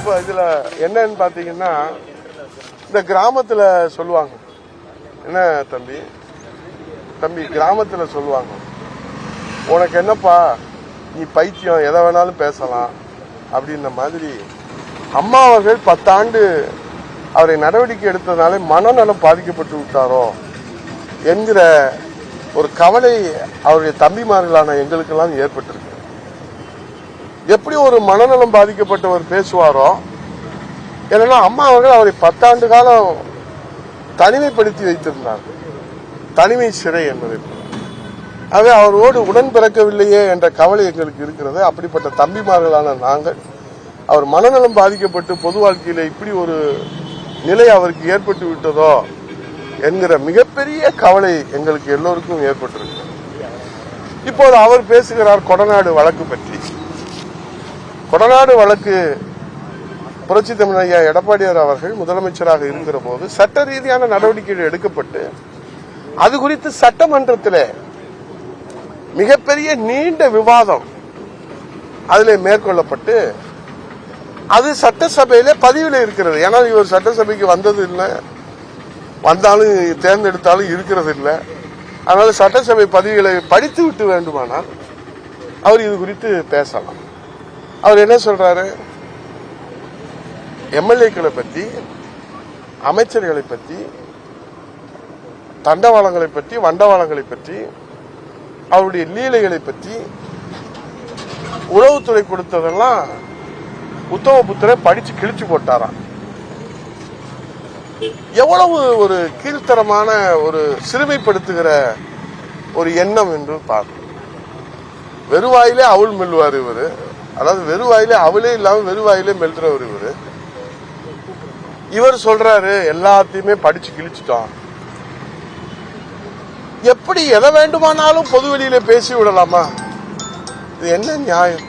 இப்போ இதுல என்னன்னு பாத்தீங்கன்னா, இந்த கிராமத்துல சொல்லுவாங்க, என்ன தம்பி தம்பி கிராமத்துல சொல்லுவாங்க, உனக்கு என்னப்பா நீ பைத்தியம், எதை வேணாலும் பேசலாம் அப்படின்ற மாதிரி. அம்மா அவர்கள் 10 ஆண்டு அவரை நடவடிக்கை எடுத்ததுனால மனநலம் பாதிக்கப்பட்டு விட்டாரோ என்கிற ஒரு கவலை அவருடைய தம்பிமார்களான எங்களுக்கெல்லாம் ஏற்பட்டிருக்கு. எப்படி ஒரு மனநலம் பாதிக்கப்பட்டவர் பேசுவாரோ, ஏன்னா அம்மா அவர்கள் அவரை 10 ஆண்டு காலம் தனிமைப்படுத்தி வைத்திருந்தார், தனிமை சிறை என்பதை. ஆகவே அவரோடு உடன் பிறக்கவில்லையே என்ற கவலை எங்களுக்கு இருக்கிறது. அப்படிப்பட்ட தம்பிமார்களான நாங்கள் அவர் மனநலம் பாதிக்கப்பட்டு பொது வாழ்க்கையில இப்படி ஒரு நிலை அவருக்கு ஏற்பட்டு விட்டதோ என்கிற மிகப்பெரிய கவலை எங்களுக்கு எல்லோருக்கும் ஏற்பட்டிருக்கு. இப்போது அவர் பேசுகிறார் கொடநாடு வழக்கு பற்றி. கொடநாடு வழக்கு புரட்சி தமிழ் ஐயா எடப்பாடியார் அவர்கள் முதலமைச்சராக இருக்கிற போது சட்ட ரீதியான நடவடிக்கைகள் எடுக்கப்பட்டு அது குறித்து சட்டமன்றத்தில் மிகப்பெரிய நீண்ட விவாதம் அதில் மேற்கொள்ளப்பட்டு அது சட்டசபையில பதிவில் இருக்கிறது. ஏன்னா இவர் சட்டசபைக்கு வந்தது இல்லை, வந்தாலும் தேர்ந்தெடுத்தாலும் இருக்கிறது இல்லை. அதனால சட்டசபை பதிவுகளை படித்து விட்டு வேண்டுமானால் அவர் இது குறித்து பேசலாம். அவர் என்ன சொல்றாரு, எம்எல்ஏக்களை பற்றி, அமைச்சர்களை பற்றி, தண்டவாளங்களை பற்றி, வண்டவாளங்களை பற்றி, அவருடைய லீலைகளை பற்றி, உளவுத்துறை கொடுத்ததெல்லாம் உத்தமபுத்திர படிச்சு கிழிச்சு போட்டாராம். எவ்வளவு ஒரு கீழ்த்தரமான ஒரு சிறுமைப்படுத்துகிற ஒரு எண்ணம் என்று பார்க்கும். வெறுவாயிலே அவள் மெல்லுவார் இவரு, அதாவது வெறுவாயிலே அவளே இல்லாம வெறுவாயிலே மெல்றவர் இவரு. இவர் சொல்றாரு எல்லாத்தையுமே படிச்சு கிழிச்சிட்டோம். எப்படி எதை வேண்டுமானாலும் பொதுவெளியில பேசி விடலாமா? இது என்ன நியாயம்?